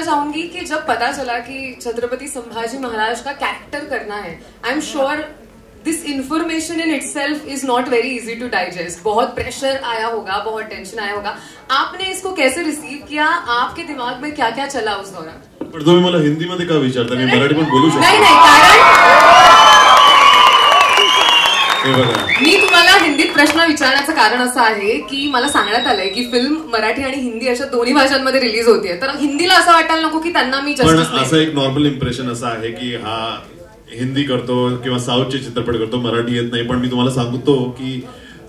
चाहूंगी कि जब पता चला कि छत्रपति संभाजी महाराज का कैरेक्टर करना है, I am sure this information in itself is not very easy to digest. बहुत प्रेशर आया होगा, बहुत टेंशन आया होगा. आपने इसको कैसे रिसीव किया? आपके दिमाग में क्या क्या चला उस दौरान? पण तुम्ही मला हिंदीमध्ये का विचारता? मी मराठी पण बोलू शकतो. नाही कारण हे बघा, मी तुम्हाला हिंदीत प्रश्न विचारण्याचं कारण असं आहे की मला सांगण्यात आलंय की फिल्म मराठी आणि हिंदी अशा दोन्ही भाषांमध्ये रिलीज होतीये, तर हिंदीला असं वाटायला नको की त्यांना मी पण जस्टिस असं एक नॉर्मल इम्प्रेशन असं आहे की हा हिंदी करतो किंवा साऊथचे चित्रपट करतो, मराठी येत नाही. पण मी तुम्हाला सांगतो की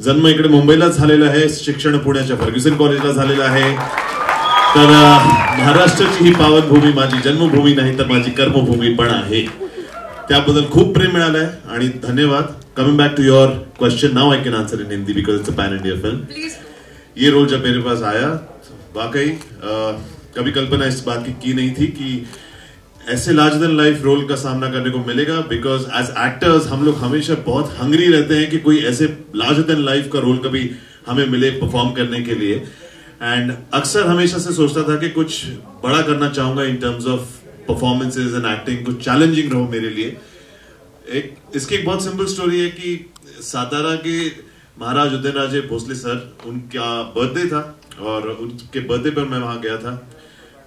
जन्म इकडे मुंबईला झालेला आहे, शिक्षण पुण्याच्या फर्ग्युसन कॉलेजला झालेलं आहे. तर महाराष्ट्राची ही पावनभूमी माझी जन्मभूमी नाही तर माझी कर्मभूमी पण आहे. त्याबद्दल खूप प्रेम मिळालंय आणि धन्यवाद. Coming back to your question, now I can answer in Hindi because it's a pan India film. ये रोल जब मेरे पास आया, वाकई कभी कल्पना इस बात की नहीं थी कि ऐसे लार्जर देन लाइफ रोल का सामना करने को मिलेगा. बिकॉज एज एक्टर्स हम लोग हमेशा बहुत हंग्री रहते हैं कि कोई ऐसे लार्जर देन लाइफ का रोल कभी हमें मिले परफॉर्म करने के लिए. एंड अक्सर हमेशा से सोचता था कि कुछ बड़ा करना चाहूंगा in terms of performances end acting, कुछ चैलेंजिंग रहो मेरे लिए. इसकी एक बहुत सिंपल स्टोरी है कि सातारा के महाराज उदयनराजे भोसले सर, उनका बर्थडे था और उनके बर्थडे पर मैं वहां गया था.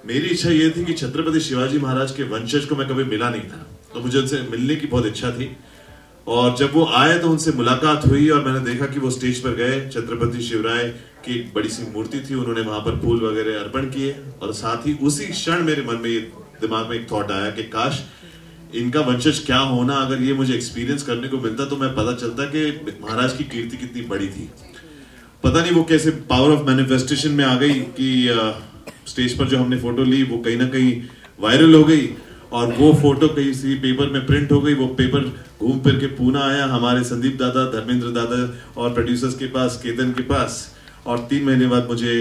मेरी इच्छा ये थी कि छत्रपति शिवाजी महाराज के वंशज को मैं कभी मिला नहीं था, तो मुझे उनसे मिलने की बहुत इच्छा थी. और जब वो आए तो उनसे मुलाकात हुई और मैंने देखा कि वो स्टेज पर गए. छत्रपति शिवराय की एक बड़ी सी मूर्ति थी, उन्होंने वहां पर फूल वगैरह अर्पण किए. और साथ ही उसी क्षण मेरे मन में दिमाग में एक थॉट आया कि काश इनका वंशज क्या होना, अगर ये मुझे एक्सपीरियंस करने को मिलता तो मैं पता चलता कि महाराज की कीर्ति कितनी बड़ी थी. पता नहीं वो कैसे पावर ऑफ मैनिफेस्टेशन में आ गई कि स्टेज पर जो हमने फोटो ली वो कहीं ना कहीं वायरल हो गई और वो फोटो किसी पेपर में प्रिंट हो गई. वो पेपर घूम फिर के पूना आया हमारे संदीप दादा, धर्मेंद्र दादा और प्रोड्यूसर्स के पास, केतन के पास. और 3 महीने बाद मुझे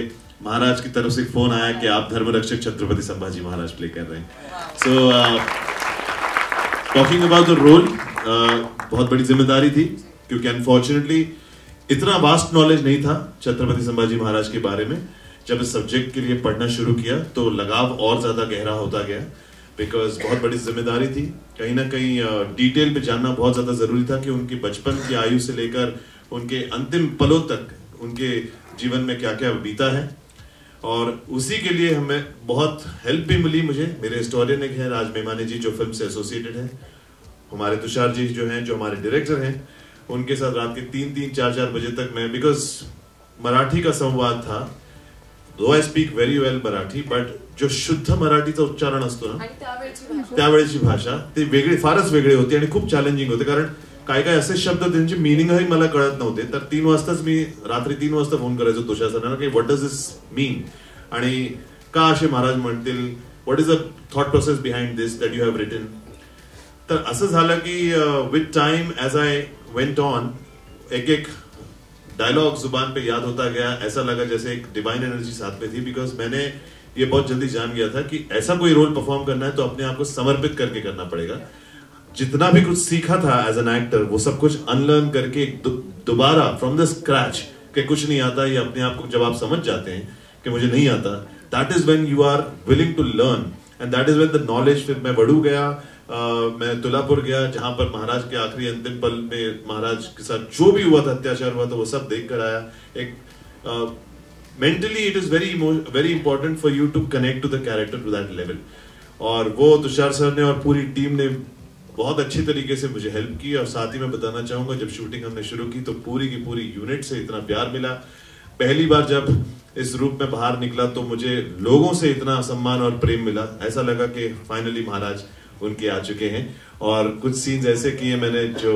महाराज की तरफ से फोन आया कि आप धर्मरक्षक छत्रपति संभाजी महाराज प्ले कर रहे हैं. So talking about the role, बहुत बड़ी जिम्मेदारी थी क्योंकि अनफॉर्चुनेटली इतना वास्ट नॉलेज नहीं था छत्रपति संभाजी महाराज के बारे में. जब इस सब्जेक्ट के लिए पढ़ना शुरू किया तो लगाव और ज्यादा गहरा होता गया बिकॉज बहुत बड़ी जिम्मेदारी थी. कहीं ना कहीं डिटेल पे जानना बहुत ज्यादा जरूरी था कि उनके बचपन की आयु से लेकर उनके अंतिम पलों तक उनके जीवन में क्या क्या बीता है. और उसी के लिए हमें बहुत हेल्प भी मिली. मुझे मेरे हिस्टोरियन एक है राज मेमाने जी जो फिल्म से एसोसिएटेड है, हमारे तुषार जी जो हैं जो हमारे डायरेक्टर हैं, उनके साथ रात के 3-3, 4-4 बजे तक मैं, बिकॉज मराठी का संवाद था. Though I speak very well Marathi, but जो शुद्ध मराठीचा उच्चारण असतो ना त्यावेळेची भाषा ते वेगळे, फारच वेगळे होते आणि खूप चॅलेंजिंग होते. कारण काय काय असे शब्द त्यांचे मिनिंगही मला कळत नव्हते. तर 3 वाजताच मी रात्री 3 वाजता फोन करायचो तुषार सरांना की व्हॉट डज दिस मीन आणि का असे महाराज म्हणतील, what is the thought process behind this that you have written. तर असं झालं की with time as I went on एक एक डायलॉग जुबान पे याद होता गया. ऐसा लगा जैसे एक डिवाइन एनर्जी साथ में थी. बिकॉज मैंने ये बहुत जल्दी जान गया था कि ऐसा कोई रोल परफॉर्म करना है तो अपने आप को समर्पित करके करना पड़ेगा. जितना भी कुछ सीखा था एज एन एक्टर वो सब कुछ अनलर्न करके दोबारा फ्रॉम द स्क्रैच के कुछ नहीं आता, ये अपने आप को जब आप समझ जाते हैं कि मुझे नहीं आता, that is when you are willing to learn and that is when the knowledge. फिर मैं बड़ू गया, मैं तुलापुर गया जहां पर महाराज के आखिरी अंतिम पल में महाराज के साथ जो भी हुआ था, अत्याचार हुआ था, वो सब देख कर आया. एक mentally it is very important for you to connect to the character to that level. और वो तुषार सर ने और पूरी टीम ने बहुत अच्छी तरीके से मुझे हेल्प की. और साथ ही मैं बताना चाहूंगा जब शूटिंग हमने शुरू की तो पूरी की पूरी यूनिट से इतना प्यार मिला. पहली बार जब इस रूप में बाहर निकला तो मुझे लोगों से इतना सम्मान और प्रेम मिला. ऐसा लगा कि फाइनली महाराज उनके आ चुके हैं. और कुछ सीन्स ऐसे किए मैंने जो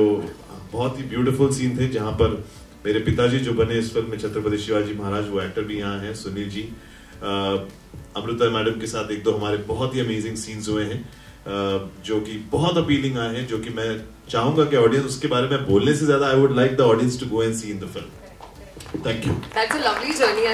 बहुत ही ब्यूटीफुल सीन थे, जहां पर मेरे पिताजी जो बने इस फिल्म में छत्रपति शिवाजी महाराज, वो एक्टर भी यहाँ हैं, सुनील जी. अमृता मैडम के साथ 1-2 हमारे बहुत ही अमेजिंग सीन्स हुए हैं जो कि बहुत अपीलिंग आए हैं, जो कि मैं चाहूंगा कि ऑडियंस उसके बारे में बोलने से ज्यादा I would like the audience to go and see in the film. Thank you. That's a lovely journey.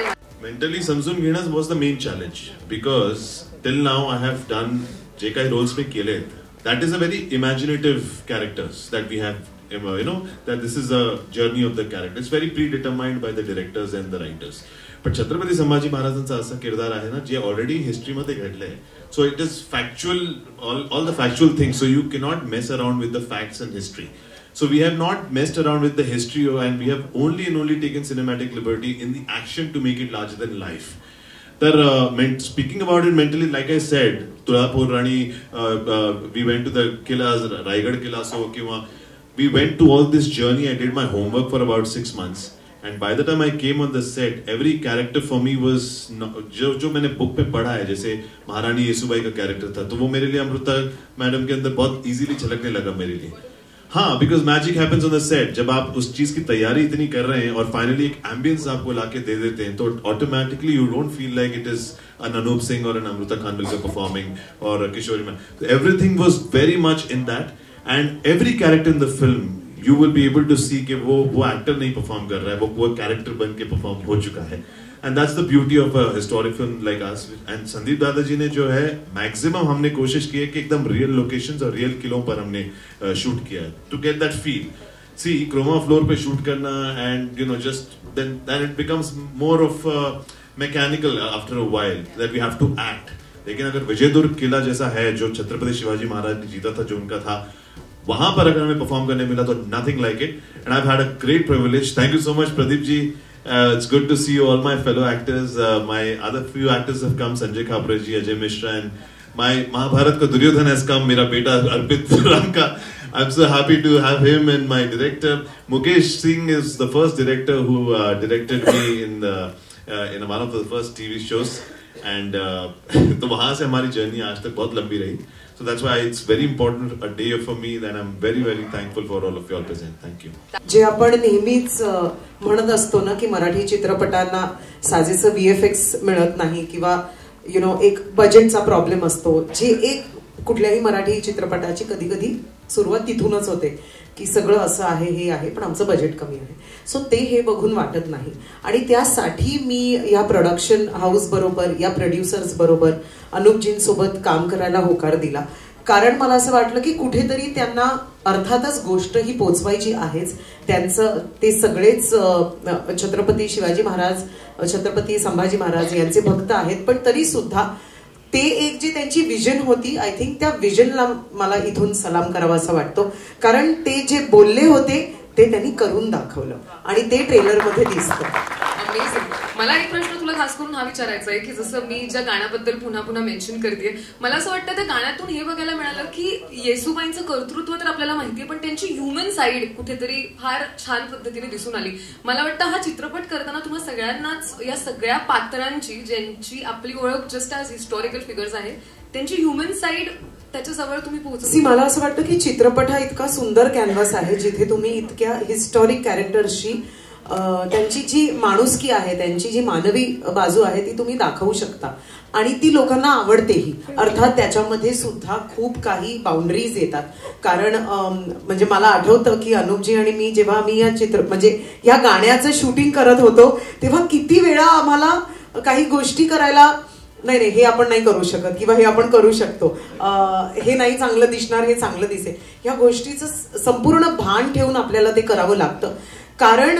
Mentally समजून घेणं was the main challenge because till now I have done जे काही रोल्स मी केलेत, that is a very imaginative characters that we have, you know, that this is a journey of the character. It's very predetermined by the directors and the writers. पण छत्रपती संभाजी महाराजांचा असा किरदार आहे ना जे ऑलरेडी हिस्ट्रीमध्ये घडलंय. So it is factual, all the factual things. So you cannot mess around with the facts and history. So we have not messed around with the history, and we have only taken cinematic liberty in the action to make it larger than life. Speaking about it mentally, like I said, Tulapur Rani, we went to the killas, Raigad Killa, so we went to all this journey. I did my homework for about 6 months, and by the time I came on the set, every character for me was जो मैंने book पे पढ़ा है, जैसे महारानी येसुबाई का character था, तो वो मेरे लिए अमृता मैडम के अंदर बहुत इजीली झलकने लगा मेरे लिए. हाँ, because magic happens on the set. जब आप उस चीज की तैयारी इतनी कर रहे हैं और फाइनली एक एम्बियंस आपको लाके दे देते हैं, तो automatically you don't feel like it is an Anup Singh or an Amrita Khanvilkar performing or a Kishori Man. So everything was very much in that, and every character in the film you will be able to see कि वो actor नहीं perform कर रहा है, वो character बन के perform हो चुका है. And that's the beauty of a historic film like us. And Sandeep दादा जी ने जो है मैक्सिमम हमने कोशिश की है कि एकदम रियल लोकेशंस और रियल किलों पर हमने शूट किया to get that feel. See chroma floor पे शूट करना and just then it becomes more of mechanical after a while that we have to act. लेकिन अगर विजयदुर्ग किला जैसा है जो छत्रपति शिवाजी महाराज ने जीता था, जो उनका था, वहां पर अगर हमें परफॉर्म करने मिला तो nothing like it. And I have had a great privilege. Thank you so much Pradeep ji. It's good to see you, all my fellow actors. My other few actors have come, Sanjay Khapre ji, Ajay Mishra, and my Mahabharat ka Duryodhan has come, mera beta Arpit Ranka. I'm so happy to have him, and my director Mukesh Singh is the first director who directed me in one of the first TV shows, and तो वहाँ से हमारी journey आज तक बहुत लंबी रही. So that's why it's very important a day for me that I'm very very thankful for all of you all present. Thank you. जे आपण नेहमीच म्हणत असतो ना की मराठी चित्रपटांना साजेचं VFX मिळत नाही किंवा एक बजेटचा प्रॉब्लेम असतो, जे एक कुठल्याही मराठी चित्रपटाची कधी कधी सुरुवात तिथूनच होते की सगळं असं आहे, हे आहे, पण आमचं बजेट कमी आहे. सो ते हे बघून वाटत नाही. आणि त्यासाठी मी या प्रोडक्शन हाऊस बरोबर, या प्रोड्युसर्स बरोबर, अनुपजींसोबत काम करायला होकार दिला. कारण मला असं वाटलं की कुठेतरी त्यांना अर्थातच गोष्ट ही पोचवायची आहेच. त्यांचं ते सगळेच छत्रपती शिवाजी महाराज, छत्रपती संभाजी महाराज यांचे भक्त आहेत, पण तरी सुद्धा ते एक जी त्यांची विजन होती, आय थिंक त्या विजनला मला इथून सलाम करावा असं वाटतो. कारण ते जे बोलले होते ते त्यांनी करून दाखवलं आणि ते ट्रेलर मध्ये दिसतं. मला एक प्रश्न तुला खास करून हा विचारायचा आहे की जसं मी ज्या गाण्याबद्दल पुन्हा पुन्हा मेन्शन करते, मला असं वाटतं त्या गाण्यातून हे बघायला मिळालं की येसुबाईंचं कर्तृत्व तर आपल्याला माहितीये, पण त्यांची ह्युमन साइड कुठेतरी फार छान पद्धतीने दिसून आली. मला वाटतं हा चित्रपट करताना तुम्हाला सगळ्यांनाच या सगळ्या पात्रांची, ज्यांची आपली ओळख जस्ट ॲज हिस्टॉरिकल फिगर्स आहे, त्यांची ह्युमन साइड त्याच्याजवळ तुम्ही पोहोचली. मला असं वाटतं की चित्रपट हा इतका सुंदर कॅनव्हास आहे जिथे तुम्ही इतक्या हिस्टॉरिक कॅरेक्टर्सची त्यांची जी माणुसकी आहे, त्यांची जी मानवी बाजू आहे ती तुम्ही दाखवू शकता आणि ती लोकांना आवडतेही. अर्थात त्याच्यामध्ये सुद्धा खूप काही बाउंड्रीज येतात. कारण म्हणजे मला आठवतं की अनुपजी आणि मी जेव्हा आम्ही या गाण्याचं शूटिंग करत होतो तेव्हा किती वेळा आम्हाला काही गोष्टी करायला, नाही हे आपण नाही करू शकत किंवा हे आपण करू शकतो, हे नाही चांगलं दिसणार, हे चांगलं दिसेल, या गोष्टीचं संपूर्ण भान ठेवून आपल्याला ते करावं लागतं. कारण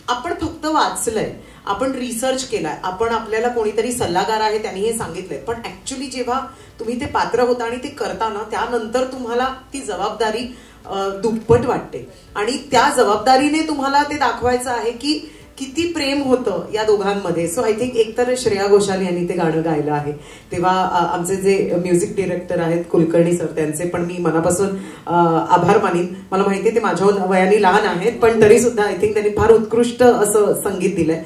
आपण फक्त वाचलंय, आपण रिसर्च केलाय, आपण आपल्याला कोणीतरी सल्लागार आहे त्यांनी हे सांगितलंय, पण ऍक्च्युली जेव्हा तुम्ही ते पात्र होता आणि ते करताना त्यानंतर तुम्हाला ती जबाबदारी दुप्पट वाटते आणि त्या जबाबदारीने तुम्हाला ते दाखवायचं आहे की किती प्रेम होतं या दोघांमध्ये. सो आय थिंक एकतर श्रेया घोषाल यांनी ते गाणं गायलं आहे, तेव्हा आमचे जे म्युझिक डिरेक्टर आहेत कुलकर्णी सर, त्यांचे पण मी मनापासून आभार मानीन. मला माहिती आहे ते माझ्या वयाने लहान आहेत, पण तरी सुद्धा आय थिंक त्यांनी फार उत्कृष्ट असं संगीत दिलंय.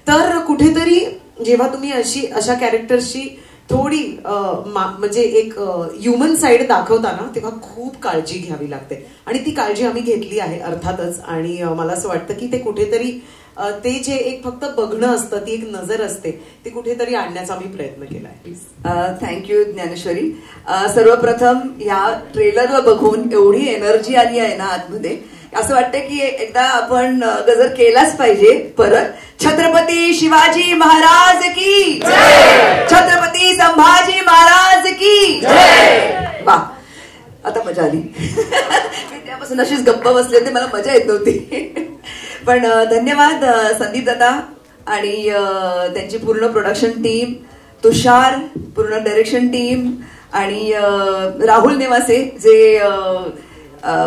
तर कुठेतरी जेव्हा तुम्ही अशा कॅरेक्टर्सची थोडी म्हणजे एक ह्युमन साइड दाखवताना तेव्हा खूप काळजी घ्यावी लागते आणि ती काळजी आम्ही घेतली आहे अर्थातच. आणि मला असं वाटतं की ते कुठेतरी ते जे एक फक्त बघणं असतं, ती एक नजर असते, ते कुठेतरी आणण्याचा आम्ही प्रयत्न केलाय. थँक्यू ज्ञानेश्वरी. सर्वप्रथम ह्या ट्रेलरला बघून एवढी एनर्जी आली आहे ना आतमध्ये, असं वाटतं की एकदा आपण गजर केलाच पाहिजे परत. छत्रपती शिवाजी महाराज की जय, छत्रपती संभाजी महाराज की जय. वा, आता मजा आली. मी त्यापासून अशीच गप्प बसले होते, मला मजा येत नव्हती. पण धन्यवाद संदीप दादा आणि त्यांची पूर्ण प्रोडक्शन टीम, तुषार पूर्ण डायरेक्शन टीम आणि राहुल नेवासे जे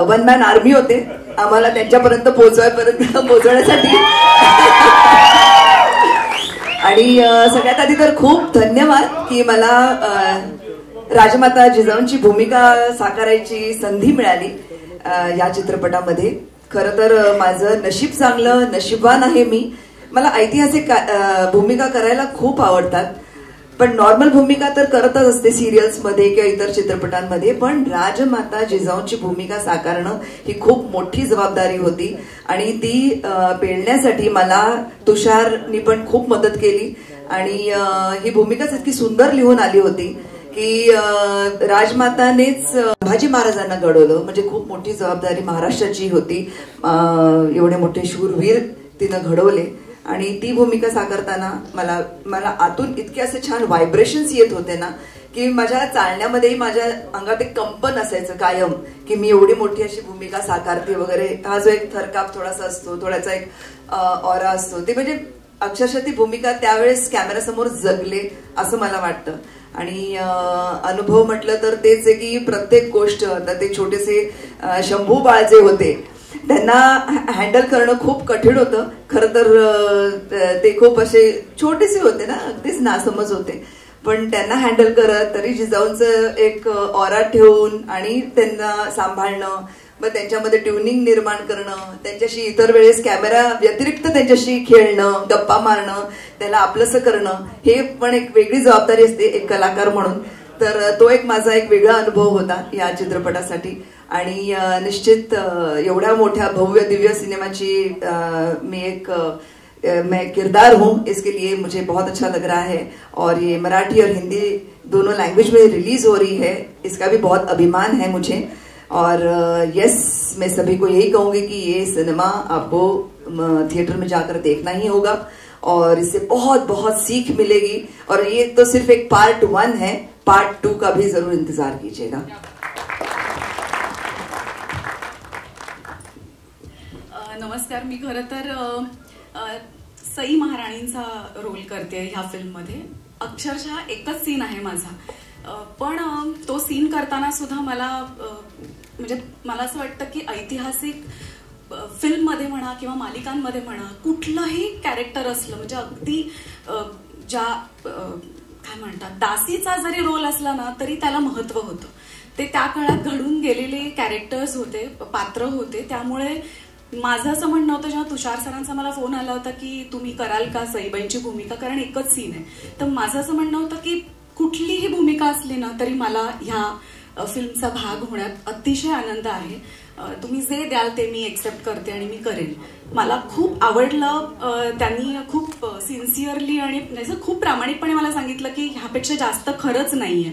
वन मॅन आर्मी होते आम्हाला त्यांच्यापर्यंत पोहोचवण्यासाठी. आणि सगळ्यात आधी तर खूप धन्यवाद की मला राजमाता जिजाऊंची भूमिका साकारायची संधी मिळाली या चित्रपटामध्ये. खरं तर माझं नशीब चांगलं, नशीबवान आहे मी. मला ऐतिहासिक भूमिका करायला खूप आवडतात, पण नॉर्मल भूमिका तर करतच असते सिरियल्समध्ये किंवा इतर चित्रपटांमध्ये, पण राजमाता जिजाऊंची भूमिका साकारणं ही खूप मोठी जबाबदारी होती आणि ती पेलण्यासाठी मला तुषारनी पण खूप मदत केली. आणि ही भूमिकाच इतकी सुंदर लिहून आली होती की राजमातानेच संभाजी महाराजांना घडवलं, म्हणजे खूप मोठी जबाबदारी महाराष्ट्राची होती. एवढे मोठे शूरवीर तिनं घडवले आणि ती भूमिका साकारताना मला आतून इतके असे छान व्हायब्रेशन्स येत होते ना की माझ्या चालण्यामध्येही माझ्या अंगात एक कंपन असायचं कायम की मी एवढी मोठी अशी भूमिका साकारते वगैरे. हा जो एक थरकाप थोडासा असतो, थोडासा एक ऑरा असतो, ते म्हणजे अक्षरशः ती भूमिका त्यावेळेस कॅमेऱ्यासमोर जगले असं मला वाटतं. आणि अनुभव म्हटलं तर तेच आहे की प्रत्येक गोष्ट, आता ते छोटेसे शंभू बाळ जे होते त्यांना हँडल करणं खूप कठीण होतं. खरं तर ते खूप असे छोटेसे होते ना, अगदीच नासमज होते, पण त्यांना हँडल करत तरी जिजाऊंचं एक ऑरा ठेवून आणि त्यांना सांभाळणं, मग त्यांच्यामध्ये ट्युनिंग निर्माण करणं, त्यांच्याशी इतर वेळेस कॅमेरा व्यतिरिक्त त्यांच्याशी खेळणं, गप्पा मारणं, त्याला आपलंसं करणं, हे पण एक वेगळी जबाबदारी असते एक कलाकार म्हणून. तर तो एक माझा एक वेगळा अनुभव होता या चित्रपटासाठी. आणि निश्चित एवढ्या मोठ्या भव्य दिव्य सिनेमाची मैं किरदार हूँ, इसके लिए मुझे बहुत अच्छा लग रहा है. और ये मराठी और हिंदी दोनों लैंग्वेज में रिलीज हो रही है, इसका भी बहुत अभिमान है मुझे. और यस, मैं सभी को यही कहूंगी कि ये सिनेमा आपको थिएटर में जाकर देखना ही होगा और इससे बहुत बहुत सीख मिलेगी. और ये तो सिर्फ एक पार्ट 1 है, पार्ट 2 का भी जरूर इंतजार कीजिएगा. नमस्कार, मी खरं तर सई महाराणींचा रोल करते ह्या फिल्ममध्ये. अक्षरशः एकच सीन आहे माझा, पण तो सीन करताना सुद्धा मला म्हणजे मला असं वाटतं की ऐतिहासिक फिल्ममध्ये म्हणा किंवा मालिकांमध्ये म्हणा कुठलंही कॅरेक्टर असलं, म्हणजे अगदी ज्या काय म्हणतात दासीचा जरी रोल असला ना तरी त्याला महत्व होतं. ते त्या काळात घडून गेलेले कॅरेक्टर्स होते, पात्र होते. त्यामुळे माझं असं म्हणणं होतं, जेव्हा तुषार सरांचा मला फोन आला होता की तुम्ही कराल का सईबाईंची भूमिका, कारण एकच सीन आहे, तर माझं असं म्हणणं होतं की कुठलीही भूमिका असली ना तरी मला ह्या फिल्मचा भाग होण्यात अतिशय आनंद आहे. तुम्ही जे द्याल ते मी एक्सेप्ट करते आणि मी करेन. मला खूप आवडलं. त्यांनी खूप सिन्सिअरली आणि खूप प्रामाणिकपणे मला सांगितलं की ह्यापेक्षा जास्त खरंच नाहीये,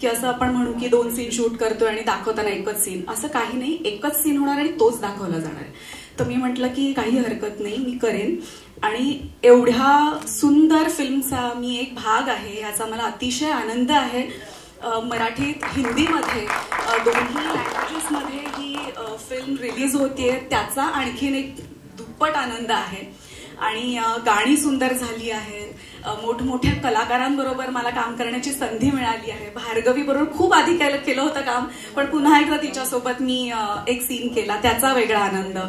की असं आपण म्हणू की 2 सीन शूट करतोय आणि दाखवताना एकच सीन, असं काही नाही. एकच सीन होणार आणि तोच दाखवला जाणार आहे. तर मी म्हटलं की काही हरकत नाही, मी करेन. आणि एवढ्या सुंदर फिल्मचा मी एक भाग आहे याचा मला अतिशय आनंद आहे. मराठीत हिंदीमध्ये दोन्ही लँग्वेजेसमध्ये ही फिल्म रिलीज होतीये, त्याचा आणखीन एक दुप्पट आनंद आहे. आणि गाणी सुंदर झाली आहेत. मोठमोठ्या कलाकारांबरोबर मला काम करण्याची संधी मिळाली आहे. भार्गवी बरोबर खूप आधी केलं होतं काम, पण पुन्हा एकदा तिच्यासोबत मी एक सीन केला, त्याचा वेगळा आनंद.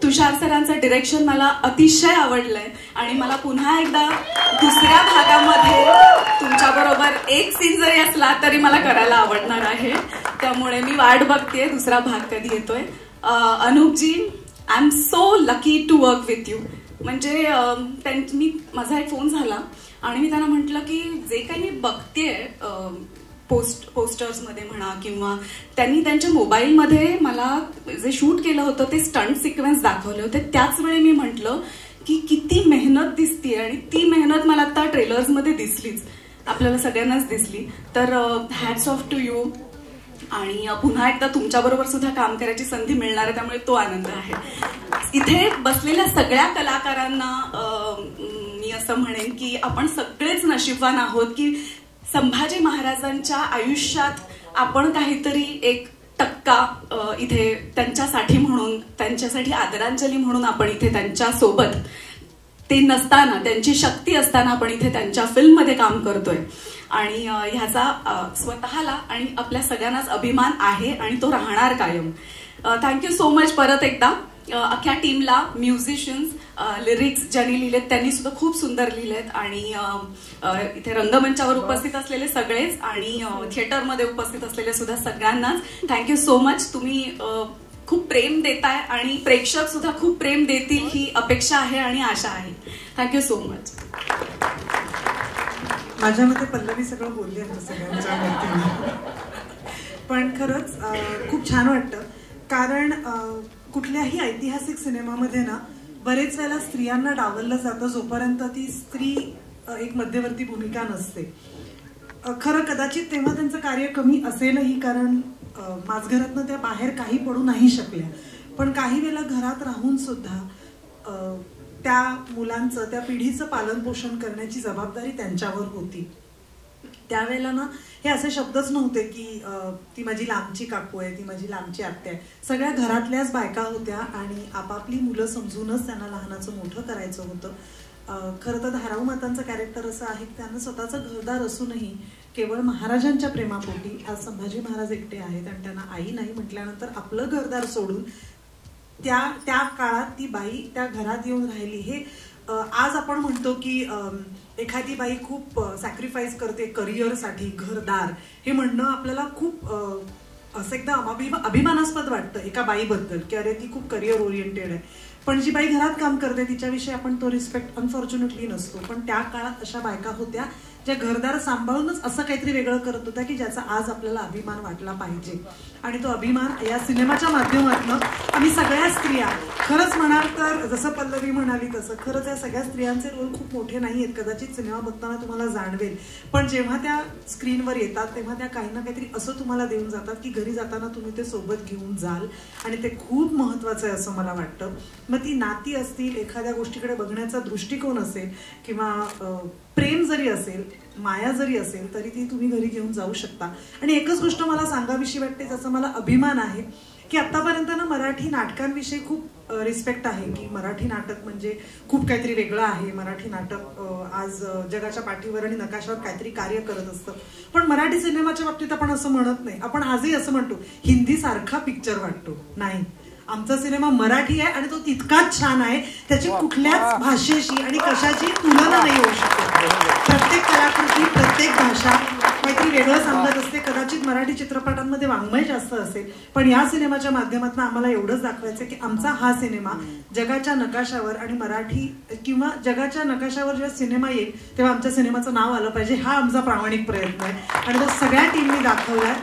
तुषार सरांचं डिरेक्शन मला अतिशय आवडलंय आणि मला पुन्हा एकदा दुसऱ्या भागामध्ये तुमच्याबरोबर एक सीन जरी असला तरी मला करायला आवडणार आहे. त्यामुळे मी वाट बघतेय दुसरा भाग कधी येतोय. अनुपजी, I am so lucky to work with you. म्हणजे माझा एक फोन झाला आणि मी त्यांना म्हटलं की जे काही मी बघतेय पोस्टर्समध्ये म्हणा किंवा त्यांनी त्यांच्या मोबाईलमध्ये मला जे शूट केलं होतं ते स्टंट सिक्वेन्स दाखवले होते, त्याच वेळी मी म्हटलं की किती मेहनत दिसतीये आणि ती मेहनत मला आता ट्रेलर्समध्ये दिसलीच, आपल्याला सगळ्यांनाच दिसली. तर हॅट्स ऑफ टू यू. आणि पुन्हा एकदा तुमच्याबरोबर सुद्धा काम करायची संधी मिळणार आहे, त्यामुळे तो आनंद आहे. इथे बसलेल्या सगळ्या कलाकारांना मी असं म्हणेन की आपण सगळेच नशीबवान आहोत की संभाजी महाराजांच्या आयुष्यात आपण काहीतरी एक टक्का इथे त्यांच्यासाठी म्हणून, त्यांच्यासाठी आदरांजली म्हणून आपण इथे त्यांच्या सोबत ते नसताना, त्यांची शक्ती असताना आपण इथे त्यांच्या फिल्ममध्ये काम करतोय आणि ह्याचा स्वतःला आणि आपल्या सगळ्यांनाच अभिमान आहे आणि तो राहणार कायम. थँक्यू सो मच परत एकदा अख्ख्या टीमला, म्युझिशियन्स, लिरिक्स ज्यांनी लिहिलेत त्यांनी सुद्धा खूप सुंदर लिहिलेत आणि इथे रंगमंचावर उपस्थित असलेले सगळेच आणि थिएटरमध्ये उपस्थित असलेले सुद्धा सगळ्यांनाच थँक्यू सो मच. तुम्ही खूप प्रेम देताय आणि प्रेक्षक सुद्धा खूप प्रेम देतील ही अपेक्षा आहे आणि आशा आहे. Thank you so much. माझ्या मते पल्लवी सगळं बोलली आमच्या सगळ्यांच्या वतीने, पण खरंच खूप छान वाटतं कारण कुठल्याही ऐतिहासिक सिनेमामध्ये ना बरेच वेळेला स्त्रियांना डावललं जातं जोपर्यंत ती स्त्री एक मध्यवर्ती भूमिका नसते. खरं कदाचित तेव्हा त्यांचं कार्य कमी असेलही कारण माझघरातनं त्या बाहेर काही पडू नाही शकल्या, पण काही वेळेला घरात राहून सुद्धा त्या मुलांचं, त्या पिढीचं पालन पोषण करण्याची जबाबदारी त्यांच्यावर होती. त्यावेळेला ना हे असे शब्दच नव्हते की ती माझी लांबची काकू आहे, ती माझी लांबची आत्या आहे. सगळ्या घरातल्याच बायका होत्या आणि आपापली मुलं समजूनच त्यांना लहानाचं मोठं करायचं होतं. खरं तर धाराऊ मातांचं कॅरेक्टर असं आहे की त्यांना स्वतःचं घरदार असूनही केवळ महाराजांच्या प्रेमापोटी आज संभाजी महाराज एकटे आहेत आणि त्यांना आई नाही म्हटल्यानंतर आपलं घरदार सोडून त्या काळात ती बाई त्या घरात येऊन राहिली. हे आज आपण म्हणतो की एखादी बाई खूप सॅक्रिफाईस करते करिअरसाठी, घरदार, हे म्हणणं आपल्याला खूप असं एकदम अभिमानास्पद वाटतं एका बाईबद्दल की अरे ती खूप करिअर ओरिएंटेड आहे. पण जी बाई घरात काम करते तिच्याविषयी आपण तो रिस्पेक्ट अनफॉर्च्युनेटली नसतो. पण त्या काळात अशा बायका होत्या ज्या घरदार सांभाळूनच असं काहीतरी वेगळं करत होत्या की ज्याचा आज आपल्याला अभिमान वाटला पाहिजे. आणि तो अभिमान या सिनेमाच्या माध्यमातून आम्ही सगळ्या स्त्रिया, खरंच म्हणाल तर जसं पल्लवी म्हणाली तसं खरंच या सगळ्या स्त्रियांचे रोल खूप मोठे नाही आहेत, कदाचित सिनेमा बघताना तुम्हाला जाणवेल, पण जेव्हा त्या स्क्रीनवर येतात तेव्हा त्या काही ना काहीतरी असं तुम्हाला देऊन जातात की घरी जाताना तुम्ही ते सोबत घेऊन जाल आणि ते खूप महत्वाचं आहे असं मला वाटतं. मग ती नाती असतील, एखाद्या गोष्टीकडे बघण्याचा दृष्टिकोन असेल किंवा प्रेम जरी असेल, माया जरी असेल, तरी ती तुम्ही घरी घेऊन जाऊ शकता. आणि एकच गोष्ट मला सांगावीशी वाटते ज्याचा मला अभिमान आहे की आतापर्यंत ना मराठी नाटकांविषयी खूप रिस्पेक्ट आहे की मराठी नाटक म्हणजे खूप काहीतरी वेगळं आहे, मराठी नाटक आज जगाच्या पाठीवर आणि नकाशावर काहीतरी कार्य करत असतं. पण मराठी सिनेमाच्या बाबतीत आपण असं म्हणत नाही. आपण आजही असं म्हणतो हिंदी सारखा पिक्चर वाटतो, नाही, आमचा सिनेमा मराठी आहे आणि तो तितकाच छान आहे, त्याची कुठल्याच भाषेशी आणि कशाची तुलना नाही होऊ शकत. प्रत्येक कलाकृती, प्रत्येक भाषा काहीतरी वेगळं सांगत असते. कदाचित मराठी चित्रपटांमध्ये वाङ्मय जास्त असेल, पण या सिनेमाच्या माध्यमातून आम्हाला एवढंच दाखवायचं की आमचा हा सिनेमा जगाच्या नकाशावर आणि मराठी किंवा जगाच्या नकाशावर जेव्हा सिनेमा येईल तेव्हा आमच्या सिनेमाचं नाव आलं पाहिजे, हा आमचा प्रामाणिक प्रयत्न आहे आणि तो सगळ्या टीमनी दाखवलाय.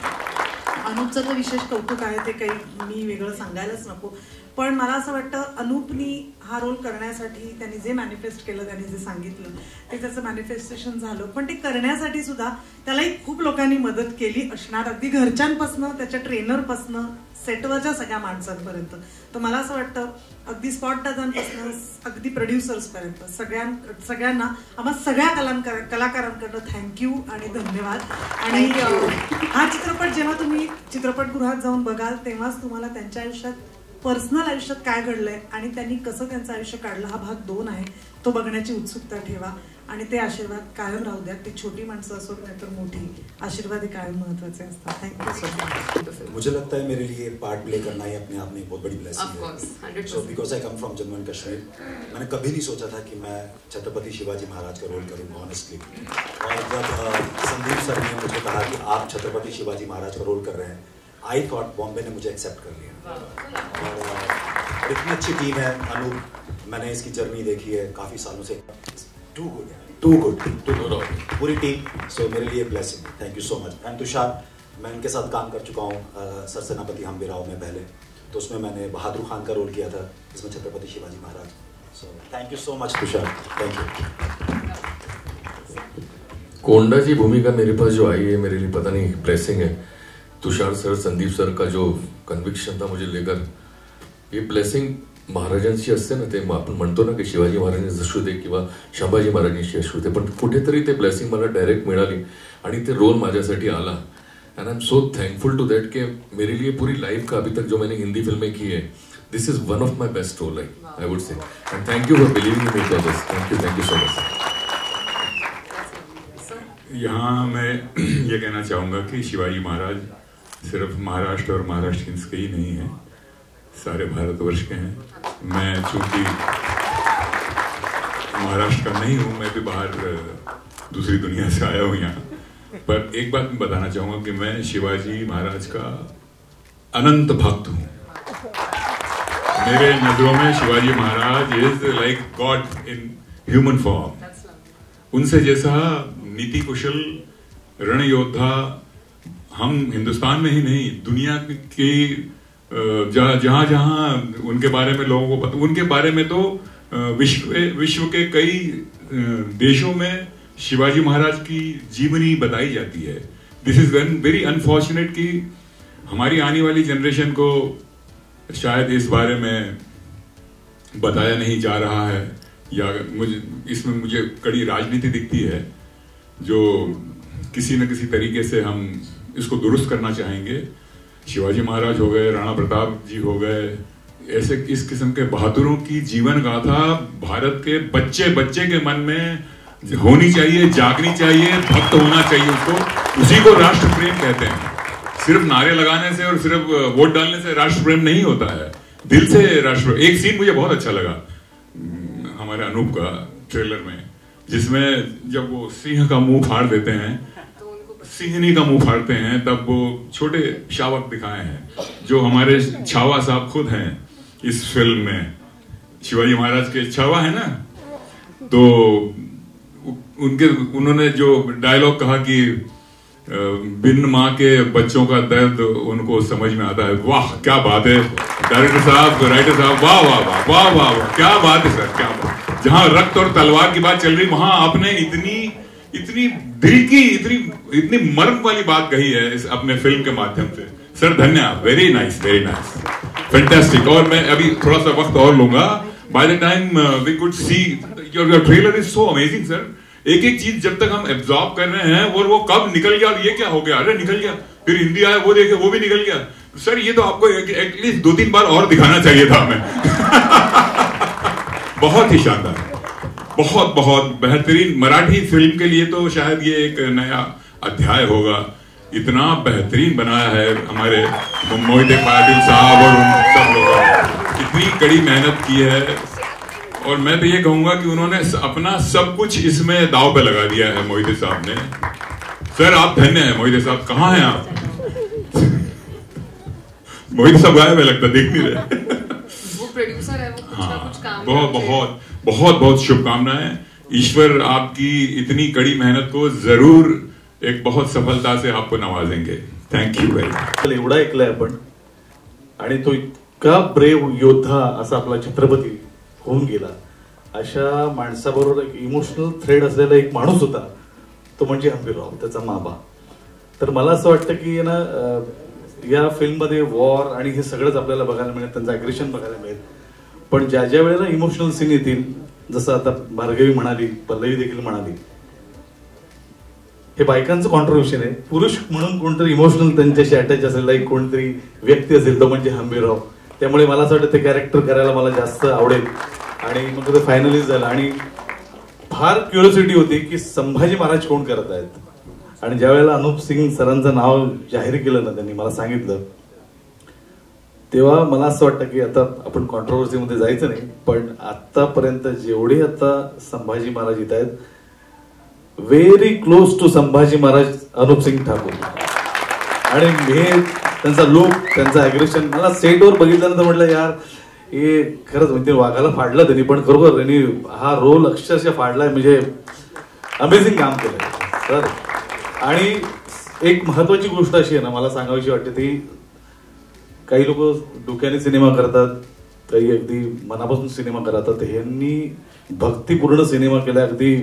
अनूपचं तर विशेष कौतुक आहे, ते काही मी वेगळं सांगायलाच नको. पण मला असं वाटतं अनूपनी हा रोल करण्यासाठी त्यांनी जे मॅनिफेस्ट केलं, त्यांनी जे सांगितलं ते त्याचं मॅनिफेस्टेशन झालं. पण ते करण्यासाठी सुद्धा त्यालाही खूप लोकांनी मदत केली असणार, अगदी घरच्यांपासनं, त्याच्या ट्रेनरपासनं, सेटवरच्या सगळ्या माणसांपर्यंत. तर मला असं वाटतं अगदी स्पॉट दादांपासून अगदी प्रोड्युसर्सपर्यंत सगळ्यांना, आम्हा सगळ्या कलाकारांकडनं थँक्यू आणि धन्यवाद. आणि हा चित्रपट जेव्हा तुम्ही चित्रपटगृहात जाऊन बघाल तेव्हाच तुम्हाला त्यांच्या आयुष्यात, पर्सनल आयुष्यात काय घडलंय आणि त्यांनी कसं त्यांचं आयुष्य काढलं, हा भाग 2 आहे, तो बघण्याची उत्सुकता ठेवा आणि ते आशीर्वाद कायम राहू द्या. ती छोटी माणसं असो नाही तर मोठी, आशीर्वाद हे कायम महत्वाचे असतात. Thank you so much. मुझे लगता है मेरे लिए पार्ट प्ले करना ही अपने आप में बहुत बड़ी ब्लेसिंग है. So because I come from Jammu and Kashmir, मैंने कभी नहीं सोचा था कि मैं छत्रपति शिवाजी महाराज का रोल करूँगा ऑनेस्टली. और जब संदीप सर ने मुझे कहा कि आप छत्रपति शिवाजी महाराज का रोल कर रहे हैं, आई थॉट बॉम्बे ने मुझे एक्सेप्ट कर लिया. और इतनी अच्छी टीम है. अनूप, मैंने इसकी जर्नी देखी है काफ़ी सालों से. टू गुड पूरी टीम. सो मेरे लिए blessing. Thank you so much. And Tushar, मैं इनके साथ काम कर चुका हूँ सरसेनापति हम बिराव में पहले, तो उसमें मैंने बहादुर खान का रोल किया था, इसमें Chhatrapati Shivaji Maharaj. So thank you so much Tushar. Thank you. कोंडा की भूमिका मेरे पास जो आई है मेरे लिए पता नहीं ब्लेसिंग है. तुषार सर, संदीप सर का जो कन्विक्शन था मुझे लेकर, ये ब्लेसिंग महाराजांची असते ना, ते आपण म्हणतो ना की शिवाजी महाराजांनी अश्रू किंवा संभाजी महाराजांची अश्रू, पण कुठेतरी ते ब्लेसिंग मला डायरेक्ट मिळाली आणि ते रोल माझ्यासाठी आला. And I am so thankful to that कि मेरे लिए पूरी लाइफ का अभी तक जो मैंने हिंदी फिल्में की है this is one of my best role, I would say. And thank you for believing in me for this. Thank you so much. यहाँ मैं ये कहना चाहूँगा कि शिवाजी महाराज सिर्फ महाराष्ट्र और महाराष्ट्रियंस के ही नहीं हैं, सारे भारतवर्ष के हैं. मैं चूंकि महाराष्ट्र का नहीं हूँ, मैं भी बाहर दूसरी दुनिया से आया हूँ यहाँ. पर एक बात मैं बताना चाहूँगा कि मैं शिवाजी महाराज का अनंत भक्त हूँ. मेरे नजरों में Shivaji Maharaj is like God in human form. उनसे जैसा नीति कुशल रण योद्धा हम हिंदुस्तान में ही नहीं, दुनिया की जहां जहां उनके बारे में लोगों को पता, उनके बारे में तो विश्व के कई देशों में शिवाजी महाराज की जीवनी बताई जाती है. दिस इज वेरी अनफॉर्चुनेट कि हमारी आने वाली जनरेशन को शायद इस बारे में बताया नहीं जा रहा है, या इसमें मुझे कड़ी राजनीति दिखती है जो किसी न किसी तरीके से हम इसको दुरुस्त करना चाहेंगे. शिवाजी महाराज हो गए, राणा प्रताप जी हो गए, ऐसे इस किस्म के बहादुरों की जीवन गाथा भारत के बच्चे बच्चे के मन में होनी चाहिए, जागनी चाहिए, भक्त होना चाहिए उसको. उसी को राष्ट्र प्रेम कहते हैं. सिर्फ नारे लगाने से और सिर्फ वोट डालने से राष्ट्र प्रेम नहीं होता है, दिल से राष्ट्र. एक सीन मुझे बहुत अच्छा लगा हमारे अनूप का ट्रेलर में, जिसमें जब वो सिंह का मुंह फाड़ देते हैं, सिंहनी का मुंह फाड़ते हैं, तब वो छोटे शावक दिखाए हैं जो हमारे छावा साहब खुद हैं इस फिल्म में. शिवाजी महाराज के छावा है ना, तो उन्होंने जो डायलॉग कहा कि बिन माँ के बच्चों का दर्द उनको समझ में आता है. वाह क्या बात है डायरेक्टर साहब, राइटर साहब, वाह वाह वाह वाह वाह वाह, क्या बात है सर, क्या बात. जहां रक्त और तलवार की बात चल रही, वहां आपने इतनी दिल की इतनी मर्म वाली बात कही है इस अपने फिल्म के माध्यम से. सर धन्यवाद, वेरी नाइस, फैंटास्टिक. और मैं अभी थोड़ा सा वक्त और लूंगा. By the time we could see your trailer is so amazing sir. एक एक चीज जब तक हम एब्जॉर्ब कर रहे हैं और वो कब निकल गया, ये क्या हो गया, अरे निकल गया, फिर हिंदी आया, वो देखे, वो भी निकल गया. सर ये तो आपको एटलीस्ट 2-3 बार और दिखाना चाहिए था हमें. बहुत ही शानदार, बहुत बहुत बेहतरीन. मराठी फिल्म के लिए तो शायद ये एक नया अध्याय होगा. इतना बेहतरीन बनाया है हमारे मोहिते पाटिल साहब और उन सब लोगों, इतनी कड़ी मेहनत की है. और मैं तो ये कहूंगा कि उन्होंने अपना सब कुछ इसमें दाव पे लगा दिया है मोहिते साहब ने. सर आप धन्य हैं मोहिते साहब. कहाँ हैं आप? मोहिते साहब गायब है लगता, देख नहीं रहे. वो प्रोड्यूसर है, वो कुछ ना कुछ काम. बहुत बहुत बहुत बहुत शुभकामनाएं. ईश्वर आपकी इतनी कड़ी मेहनत को जरूर एक बहुत सफलता से आपको नवाजेंगे. Thank you very much. एवढा ऐकलंय आपण, आणि तो इतका ब्रेव योद्धा असा आपला छत्रपती होऊन गेला. अशा माणसाबरोबर एक इमोशनल थ्रेड असलेला एक माणूस होता, तो म्हणजे हंबीरराव, त्याचा मामा. तर मला असं वाटतं की ना या फिल्ममध्ये वॉर आणि हे सगळंच आपल्याला बघायला मिळेल, त्यांचं अग्रेशन बघायला मिळेल. पण ज्या ज्या वेळेला इमोशनल सीन येतील, जसं आता भार्गवी म्हणाली, पल्लवी देखील म्हणाली, हे बायकांचं कॉन्ट्रिब्युशन आहे. पुरुष म्हणून कोणतरी इमोशनल त्यांच्याशी अटॅच असलेला एक कोणतरी व्यक्ती असेल, तो म्हणजे हंबीरराव. त्यामुळे मला असं वाटतं ते कॅरेक्टर करायला मला जास्त आवडेल. आणि मग ते फायनलाइज झालं. आणि फार क्युरियोसिटी होती की संभाजी महाराज कोण करत आहेत. आणि ज्या वेळेला अनुप सिंग सरांचं नाव जाहीर केलं ना, त्यांनी मला सांगितलं, तेव्हा मला असं वाटतं की आता आपण कॉन्ट्रोवर्सीमध्ये जायचं नाही, पण आतापर्यंत जेवढे आता संभाजी महाराज येत आहेत, very close to Sambhaji Maharaj Anup Singh Thakur. आणि हे त्यांचा लुक, त्यांचं अग्रेशन, मला सेटवर बघितल्यानंतर म्हटलं यार हे खरंच म्हणजे वाघाला फाडलं त्यांनी, पण खरोखर त्यांनी हा रोल अक्षरशः फाडलाय. म्हणजे अमेझिंग काम केलंय सर. आणि एक महत्वाची गोष्ट अशी आहे ना, मला सांगावीशी वाटते, ती काही लोक डोक्याने सिनेमा करतात, काही अगदी मनापासून सिनेमा करतात. ह्यांनी भक्तिपूर्ण सिनेमा केला. अगदी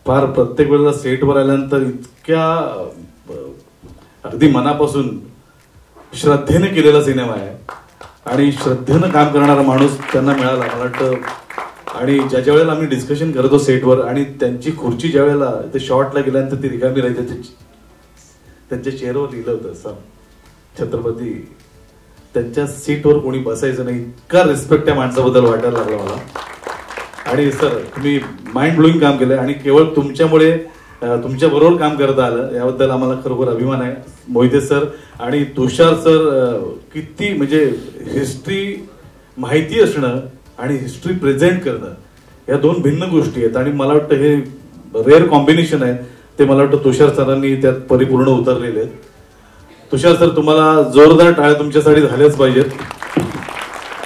फार प्रत्येक वेळेला सेटवर आल्यानंतर इतक्या अगदी मनापासून श्रद्धेने केलेला सिनेमा आहे. आणि श्रद्धेनं काम करणारा माणूस त्यांना मिळाला मला वाटतं. आणि ज्या ज्या वेळेला आम्ही डिस्कशन करतो सेटवर, आणि त्यांची खुर्ची ज्या वेळेला ते शॉटला गेल्यानंतर ती रिकामी राहायची, त्यांच्या चेहऱ्यावर लिहिलं होतं छत्रपती त्यांच्या सीटवर कोणी बसायचं नाही, इतका रिस्पेक्ट त्या माणसाबद्दल वाटायला लागला मला. आणि सर तुम्ही माइंड ब्लोईंग काम केलंय आणि केवळ तुमच्यामुळे तुमच्या बरोबर काम करता आलं याबद्दल आम्हाला खरोखर अभिमान आहे. मोहिते सर आणि तुषार सर किती म्हणजे हिस्ट्री माहिती असणं आणि हिस्ट्री प्रेझेंट करणं या दोन भिन्न गोष्टी आहेत आणि मला वाटतं हे रेअर कॉम्बिनेशन आहे. ते मला वाटतं तुषार सरांनी त्यात परिपूर्ण उतरलेले आहेत. तुषार सर तुम्हाला जोरदार टाळ्या तुमच्यासाठी झाल्याच पाहिजेत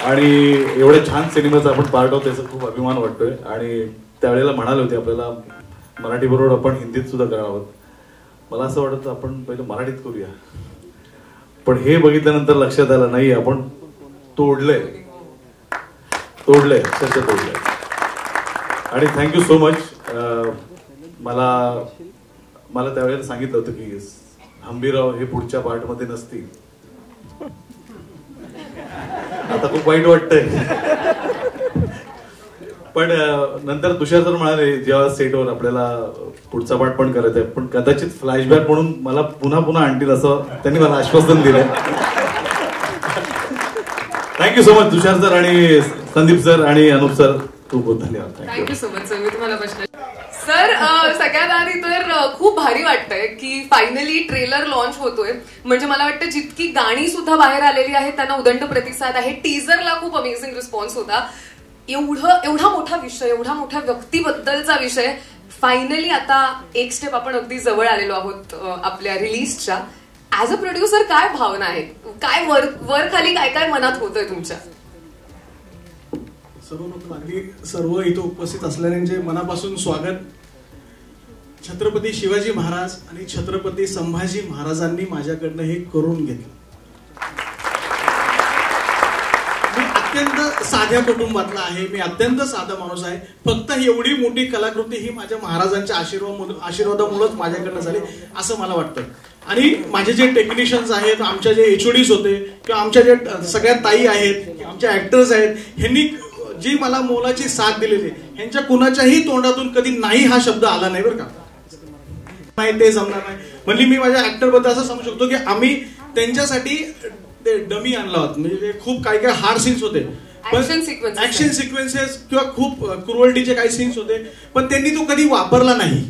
आणि एवढ्या छान सिनेमाचा आपण पार्ट आहोत त्याचा खूप अभिमान वाटतोय. आणि त्यावेळेला म्हणाले होते आपल्याला मराठी बरोबर आपण हिंदीत सुद्धा करावं. मला असं वाटतं आपण पहिलं मराठीत करूया, पण हे बघितल्यानंतर लक्षात आलं नाही आपण तोडलंय अक्षरशः तोडलंय. आणि थँक्यू सो मच. मला त्यावेळेला सांगितलं होतं की हंबीराव हे पुढच्या पार्टमध्ये नसतील. आता खूप वाईट वाटतंय, पण नंतर तुषार सर म्हणाले जेव्हा सेटवर आपल्याला पुढचा पार्ट पण करायचा आहे पण कदाचित फ्लॅशबॅक म्हणून मला पुन्हा आणतील असं त्यांनी मला आश्वासन दिलंय. Thank you so much Tushar sir आणि संदीप सर आणि अनुप सर, खूप खूप धन्यवाद. Thank you so much sir. मी तुम्हाला प्रश्न सर सगळ्यात आधी तर खूप भारी वाटतंय की फायनली ट्रेलर लॉन्च होतोय. म्हणजे मला वाटतं जितकी गाणी सुद्धा बाहेर आलेली आहेत त्यांना उदंड प्रतिसाद आहे. टीजरला खूप अमेझिंग रिस्पॉन्स होता. एवढा मोठा विषय, एवढा मोठ्या व्यक्तीबद्दलचा विषय, फायनली आता एक स्टेप आपण अगदी जवळ आलेलो आहोत आपल्या रिलीजच्या. ऍज अ प्रोड्युसर काय भावना आहेत, काय वर खाली काय काय मनात होतंय तुमच्या? सर्वप्रथम अगदी सर्व इथं उपस्थित असलेल्यांचे मनापासून स्वागत. छत्रपती शिवाजी महाराज आणि छत्रपती संभाजी महाराजांनी माझ्याकडनं हे करून घेतलं. मी अत्यंत साध्या कुटुंबातला आहे, मी अत्यंत साधा माणूस आहे. फक्त एवढी मोठी कलाकृती ही माझ्या महाराजांच्या आशीर्वादामुळेच माझ्याकडनं झाली असं मला वाटतं. आणि माझे जे टेक्निशियन्स आहेत, आमच्या जे एचओडीज होते किंवा आमच्या जे सगळ्या ताई आहेत, आमच्या ऍक्टर्स आहेत, ह्यांनी जी मला मोलाची साथ दिलेली, ह्यांच्या कुणाच्याही तोंडातून कधी नाही हा शब्द आला नाही बरं का. नाही ते जमणार नाही म्हणजे मी माझ्या ऍक्टर बद्दल असं समजू शकतो की आम्ही त्यांच्यासाठी ते डमी आणला होता. म्हणजे खूप काही काही हार्ड सीन्स होते, ऍक्शन सिक्वेन्सेस किंवा खूप क्रुअल्टीचे काही सीन्स होते, पण त्यांनी तो कधी वापरला नाही.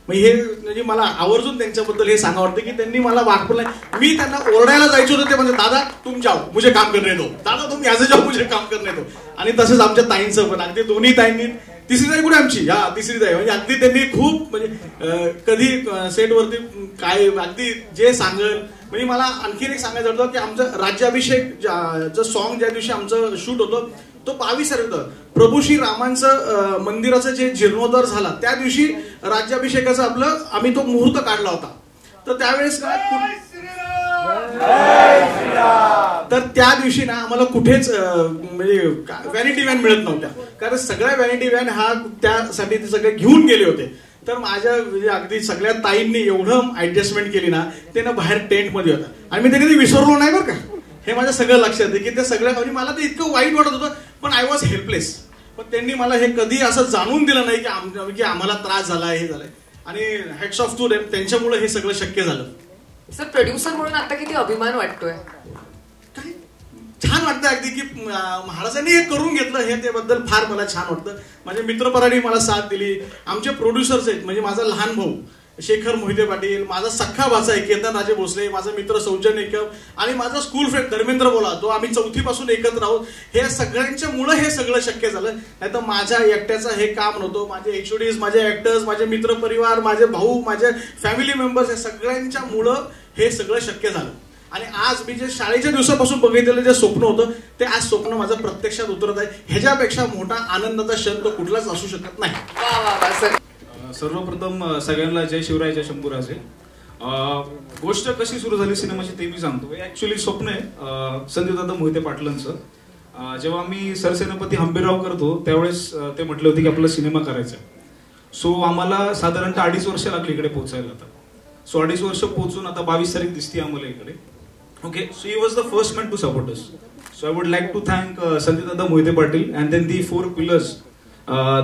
हे म्हणजे मला आवर्जून त्यांच्याबद्दल हे सांगा वाटतं की त्यांनी मला वापरलं नाही. मी त्यांना ओरडायला जायचो होतं ते म्हणजे दादा तुम जाओ मुझे काम करने दो, दादा तुम याचे जाओ मुझे काम करने दो. आणि तसंच आमच्या ताईंचं पण अगदी दोन्ही ताईंनी, तिसरी ताई कुठे आमची, तिसरी ताई म्हणजे अगदी त्यांनी खूप म्हणजे कधी सेटवरती काय अगदी जे सांगल. म्हणजे मला आणखीन एक सांगायचं होतं की आमचं राज्याभिषेक सॉन्ग ज्या दिवशी आमचं शूट होतं तो 22 तारीख होतं. प्रभू श्री रामांचं मंदिराचं जे जीर्णोद्धार झाला त्या दिवशी राज्याभिषेकाचा आम्ही तो मुहूर्त काढला होता. तर त्यावेळेस तर त्या दिवशी ना आम्हाला कुठेच म्हणजे व्हॅनिटी व्हॅन मिळत नव्हत्या, कारण सगळ्या व्हॅनिटी व्हॅन हा त्यासाठी ते सगळे घेऊन गेले होते. तर माझ्या म्हणजे अगदी सगळ्या ताईंनी एवढं ऍडजस्टमेंट केली ना, ते ना बाहेर टेंट मध्ये होता आणि मी ते कधी विसरलो नाही बरं का. हे माझ्या सगळं लक्षात आहे की ते सगळं म्हणजे मला ते इतकं वाईट वाटत होतं पण आय वॉज हेल्पलेस. पण त्यांनी मला हे कधी असं जाणून दिलं नाही की आम्हाला त्रास झालाय हे झालाय. आणि हॅट्स ऑफ टू देम, त्यांच्यामुळे हे सगळं शक्य झालं. सर प्रोड्युसर म्हणून आता किती अभिमान वाटतोय, काय छान वाटतं अगदी की महाराजांनी हे करून घेतलं हे त्याबद्दल फार मला छान वाटतं. माझे मित्रपरांनी मला साथ दिली. आमचे प्रोड्युसर्स आहेत म्हणजे माझा लहान भाऊ शेखर मोहिते पाटील, माझा सख्खा भाचा आहे केतन राजे भोसले, माझा मित्र सौजन्य एकम आणि माझा स्कूल फ्रेंड धर्मेंद्र बोला, तो आम्ही 4थी पासून एकत्र आहोत. हे सगळ्यांच्या मुळे हे सगळं शक्य झालं, नाही तर माझ्या एकट्याचं हे काम नव्हतं. माझे एचओडीज, माझे ऍक्टर्स, माझे मित्र परिवार, माझे भाऊ, माझे फॅमिली मेंबर्स, हे सगळ्यांच्या मुळे हे सगळं शक्य झालं. आणि आज मी जे शाळेच्या दिवसापासून बघितलेलं जे स्वप्न होतं ते आज स्वप्न माझं प्रत्यक्षात उतरत आहे. ह्याच्यापेक्षा मोठा आनंदाचा क्षण तो कुठलाच असू शकत नाही. सर्वप्रथम सगळ्यांना जय शिवराय, जय शंभूराजे. गोष्ट कशी सुरू झाली सिनेमाची ते मी सांगतो. ऍक्च्युअली स्वप्न आहे संदीपदादा मोहिते पाटलांचं. जेव्हा मी सरसेनापती हंबीरराव करतो त्यावेळेस ते म्हटले होते की आपला सिनेमा करायचा. सो आम्हाला साधारणतः 2.5 वर्ष लागली इकडे पोहोचायला. आता सो 2.5 वर्ष पोहोचून आता 22 तारीख दिसते आम्हाला इकडे. Okay, so he was the first man to support us. So I would like to thank संदीपदादा Mohite Patil and then the 4 pillars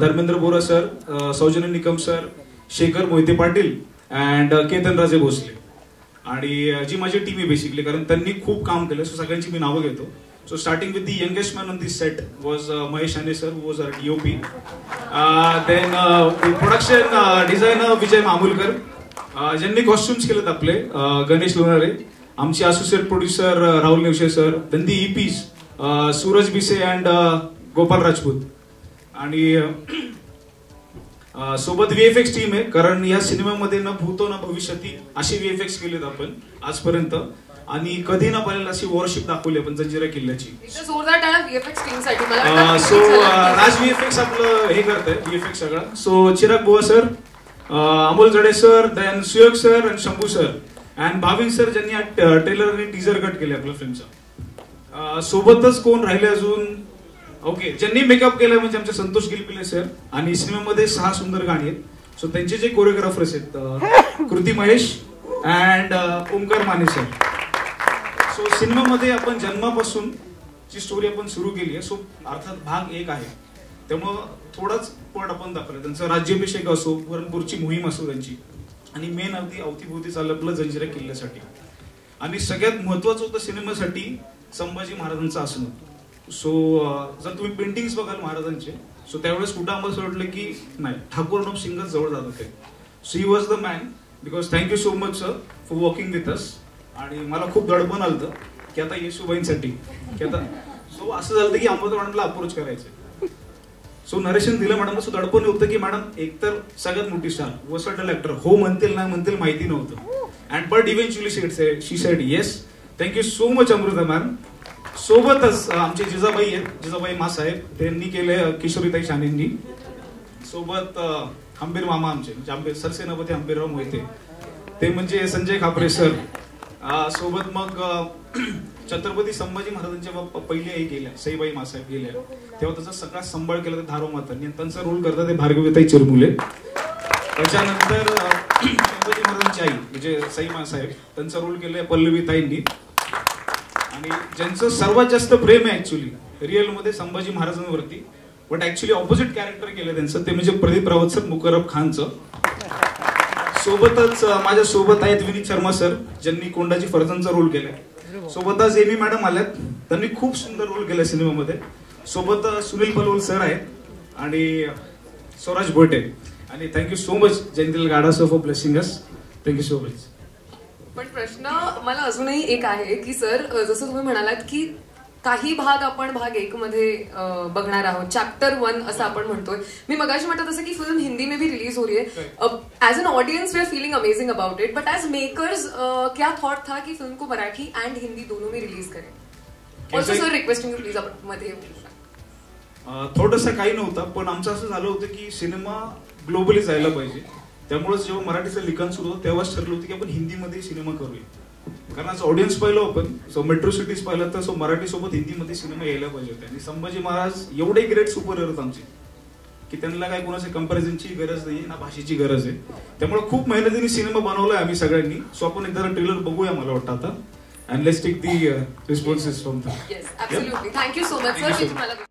Dharmendra Bora sir, Saujanya Nikam sir, Shekhar Mohite Patil and Ketan Raje Bhosale. आणि जी माझी टीम आहे बेसिकली, कारण त्यांनी खूप काम केलं. सो सगळ्यांची मी नावं घेतो. So starting with the youngest man on this set was Mahesh Ane sir, who was our DOP. Then the production designer Vijay Mamulkar, ज्यांनी कॉस्ट्युम्स केलेत आपले गणेश लोणारे, आमचे associate producer Rahul Nevshe sir, then the EPs Suraj Bise and Gopal Rajput. आणि सोबत VFX team आहे, कारण या सिनेमामध्ये न भूतो न भविष्यती अशी VFX केलेत आपण आजपर्यंत, आणि कधी ना पाहिलेली अशी वॉरशिप दाखवली आपण जंजिरा किल्ल्याची. सो राज VFX आपलं हे करतंय VFX सगळं. सो चिराग बुवा सर, अमोल जडे सर, देन सुयोग सर आणि शंभू सर अँड भाविन सर, ज्यांनी ट्रेलर आणि टीजर कट केले आपल्या फिल्मचा. सोबतच कोण राहिले अजून, ओके, ज्यांनी मेकअप केलाय म्हणजे आमचे संतोष गिलपिले सर, आणि सिनेमामध्ये 6 सुंदर गाणी आहेत. सो त्यांचे जे कोरिओग्राफर्स आहेत कृती Mahesh and Omkar Mane sir. So सिनेमामध्ये आपण जन्मापासून ची स्टोरी आपण सुरू केली आहे. सो अर्थात भाग 1 आहे, त्यामुळं थोडाच पट आपण दाखवलं. त्यांचा राज्याभिषेक असो, पुरणपूरची मोहीम असो त्यांची, आणि मेन अगदी अवतीभोवती चाललं आपलं जंजिरा किल्ल्यासाठी. आणि सगळ्यात महत्वाचं होतं सिनेमासाठी संभाजी महाराजांचं असणं. सो जर तुम्ही पेंटिंग्स बघाल महाराजांचे, सो त्यावेळेस कुठं आम्हाला असं वाटलं की नाही, ठाकूर सिंगच जवळ जात होते. So he was the man. Because thank you so much sir for walking with us. आणि मला खूप दडपण आलं की आता येशूबाईंसाठी की आता, सो असं झालं की अमृता मॅडमला अप्रोच करायचं. सो नरेशन दिलं मॅडम. असं दडपण होतं की मॅडम एकतर सगळ्यात मोठी स्टार, वर्सटाईल ऍक्टर, हो म्हणतील नाही म्हणतील माहिती नव्हतं. And but eventually she sed yes. Thank you so much Amruta ma'am. सोबतच आमचे जिजाबाई आहेत, जिजाबाई मासाहेब, त्यांनी केले किशोरीताई शानेंनी. सोबत हंबीर मामा आमचे म्हणजे सरसेनापती हंबीरराव मोहिते, ते म्हणजे संजय खापरे सर. सोबत मग छत्रपती संभाजी महाराजांच्या पहिल्या आई गेल्या, सईबाई मासाहेब गेल्या, तेव्हा त्याचा सगळा सांभाळ केला ते धारो मातांनी. त्यांचा रोल करतात ते भार्गवीताई चिरमुले. त्याच्यानंतर संभाजी महाराजांची आई म्हणजे सई मासाहेब, त्यांचा रोल केलाय पल्लवीताईंनी. आणि ज्यांचं सर्वात जास्त प्रेम आहे ऍक्च्युली रिअल मध्ये संभाजी महाराजांवरती, बट ऍक्च्युली ऑपोजिट कॅरेक्टर केलं त्यांचं, ते म्हणजे प्रदीप रावत सर, मुकरब खानचं. सोबतच माझ्या सोबत आहेत विनीत शर्मा सर, ज्यांनी कोंडाजी फरजांचा रोल केलाय. सोबतच एमी मॅडम आल्यात, त्यांनी खूप सुंदर रोल केलाय सिनेमामध्ये. सोबत सुनील पलवल सर आहेत आणि स्वराज भोटे. आणि थँक्यू सो मच जयंतीलाल गाडा sir for blessing us. Thank you so much. पण प्रश्न मला अजूनही एक आहे की सर, जसं तुम्ही म्हणालात की काही भाग आपण भाग 1 मध्ये बघणार आहोत, चॅप्टर 1 असं आपण म्हणतोय. मी मगाशी म्हटलं तसं की फिल्म हिंदी में भी रिलीज हो रही है. As an audience we are feeling amazing about it, but as makers क्या थॉट था कि फिल्म को मराठी एंड हिंदी दोनों में रिलीज करें? Also sir requesting you please मध्ये. थोडंसं काही नव्हतं, पण आमचं असं झालं होतं की सिनेमा ग्लोबली जायला पाहिजे. त्यामुळे जेव्हा मराठीचं लिखाण सुरू होतं तेव्हाच ठरलं होतं की आपण हिंदीमध्ये सिनेमा करूया. कारण आज ऑडियन्स पाहिलं आपण, सो मेट्रो सिटीज पाहिलं तर सो मराठी सोबत हिंदीमध्ये सिनेमा यायला पाहिजे होते. आणि संभाजी महाराज एवढे ग्रेट सुपर हिरो आमचे की त्यांना काय कोणाच्या कंपॅरिझनची गरज नाही ना भाषेची गरज आहे. त्यामुळे खूप मेहनतीने सिनेमा बनवलाय आम्ही सगळ्यांनी. सो आपण एकदा ट्रेलर बघूया मला वाटतं आता. And let's take the responses from the. Yes, absolutely. Thank you so much sir.